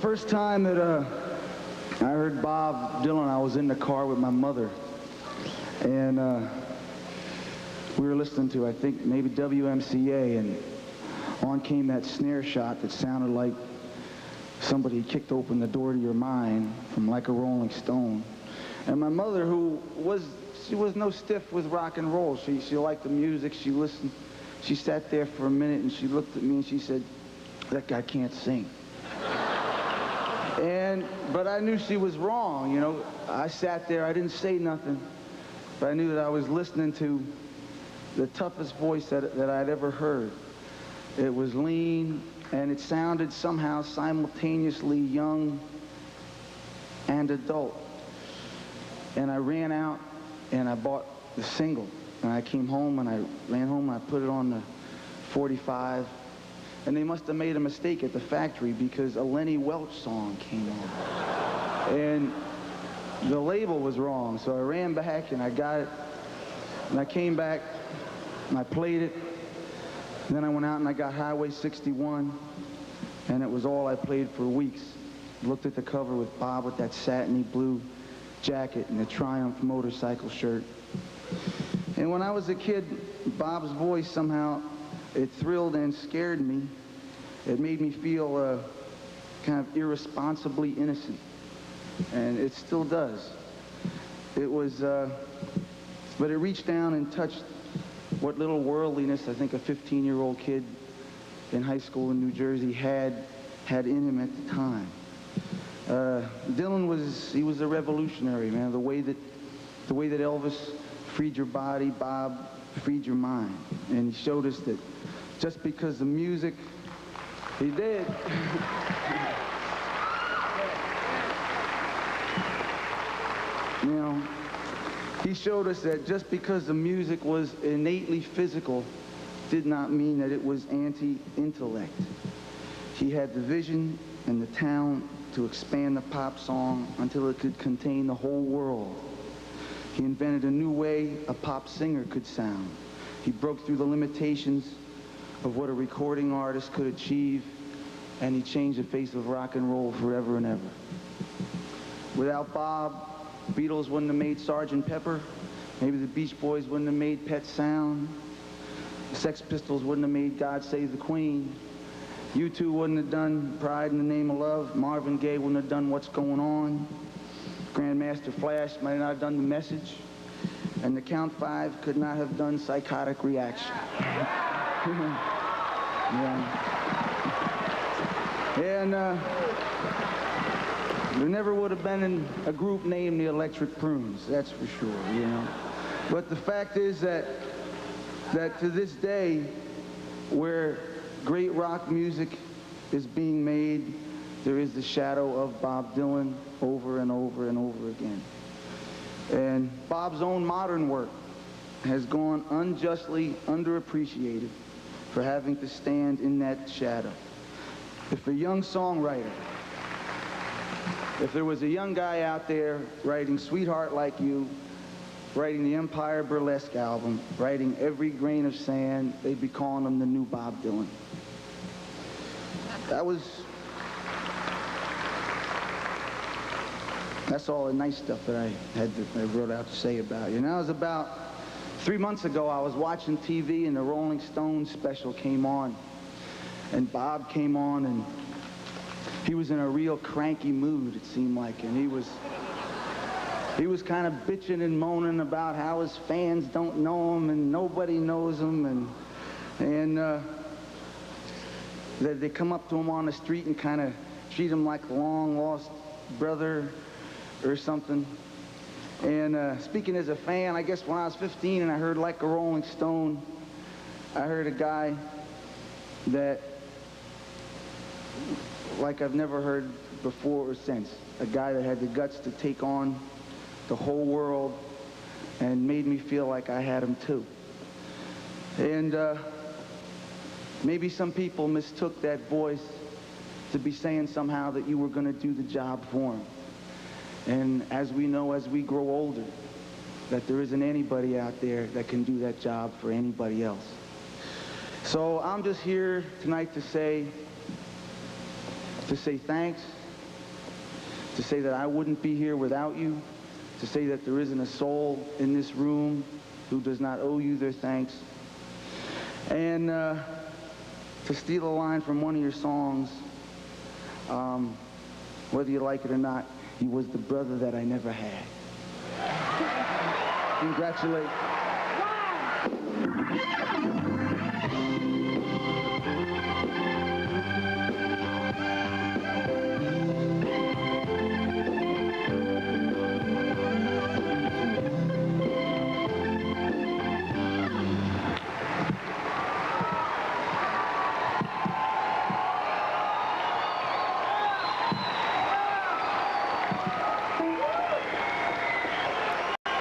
first time that I heard Bob Dylan, I was in the car with my mother, and we were listening to, I think, maybe WMCA, and on came that snare shot that sounded like somebody kicked open the door to your mind from Like a Rolling Stone. And my mother, she was no stiff with rock and roll. She liked the music. She listened. She sat there for a minute and she looked at me and she said, "That guy can't sing." But I knew she was wrong, you know. I sat there, I didn't say nothing, but I knew that I was listening to the toughest voice that I'd ever heard. It was lean, and it sounded somehow simultaneously young and adult. And I ran out and I bought the single, and I came home and I ran home and I put it on the 45. And they must have made a mistake at the factory because a Lenny Welch song came on. And the label was wrong. So I ran back and I got it. And I came back and I played it. And then I went out and I got Highway 61. And it was all I played for weeks. Looked at the cover with Bob with that satiny blue jacket and the Triumph motorcycle shirt. And when I was a kid, Bob's voice somehow, it thrilled and scared me. It made me feel kind of irresponsibly innocent. And it still does. It was, but it reached down and touched what little worldliness I think a 15-year-old kid in high school in New Jersey had in him at the time. Dylan was a revolutionary, man. The way that Elvis freed your body, Bob freed your mind. And he showed us that just because the music, he did. You know, he showed us that just because the music was innately physical did not mean that it was anti-intellect. He had the vision and the talent to expand the pop song until it could contain the whole world. He invented a new way a pop singer could sound. He broke through the limitations of what a recording artist could achieve, and he changed the face of rock and roll forever and ever. Without Bob, the Beatles wouldn't have made Sgt. Pepper. Maybe the Beach Boys wouldn't have made Pet Sound. The Sex Pistols wouldn't have made God Save the Queen. U2 wouldn't have done Pride in the Name of Love. Marvin Gaye wouldn't have done What's Going On. Grandmaster Flash might not have done The Message. And the Count Five could not have done Psychotic Reaction. Yeah. And there never would have been a group named the Electric Prunes, that's for sure, you know. But the fact is that to this day, where great rock music is being made, there is the shadow of Bob Dylan over and over and over again. And Bob's own modern work has gone unjustly underappreciated for having to stand in that shadow. If a young songwriter, if there was a young guy out there writing Sweetheart Like You, writing the Empire Burlesque album, writing Every Grain of Sand, they'd be calling him the new Bob Dylan. That's all the nice stuff that I wrote out to say about you. And that was about 3 months ago. I was watching TV and the Rolling Stones special came on. And Bob came on and he was in a real cranky mood, it seemed like. And he was kind of bitching and moaning about how his fans don't know him and nobody knows him. And that they come up to him on the street and kind of treat him like a long-lost brother or something. And speaking as a fan, I guess when I was 15 and I heard Like a Rolling Stone, I heard a guy that, like I've never heard before or since, a guy that had the guts to take on the whole world and made me feel like I had him too. And maybe some people mistook that voice to be saying somehow that you were going to do the job for him. And as we know, as we grow older, that there isn't anybody out there that can do that job for anybody else. So I'm just here tonight to say thanks to say that I wouldn't be here without you, to say that there isn't a soul in this room who does not owe you their thanks, and to steal a line from one of your songs, whether you like it or not, he was the brother that I never had. Congratulations.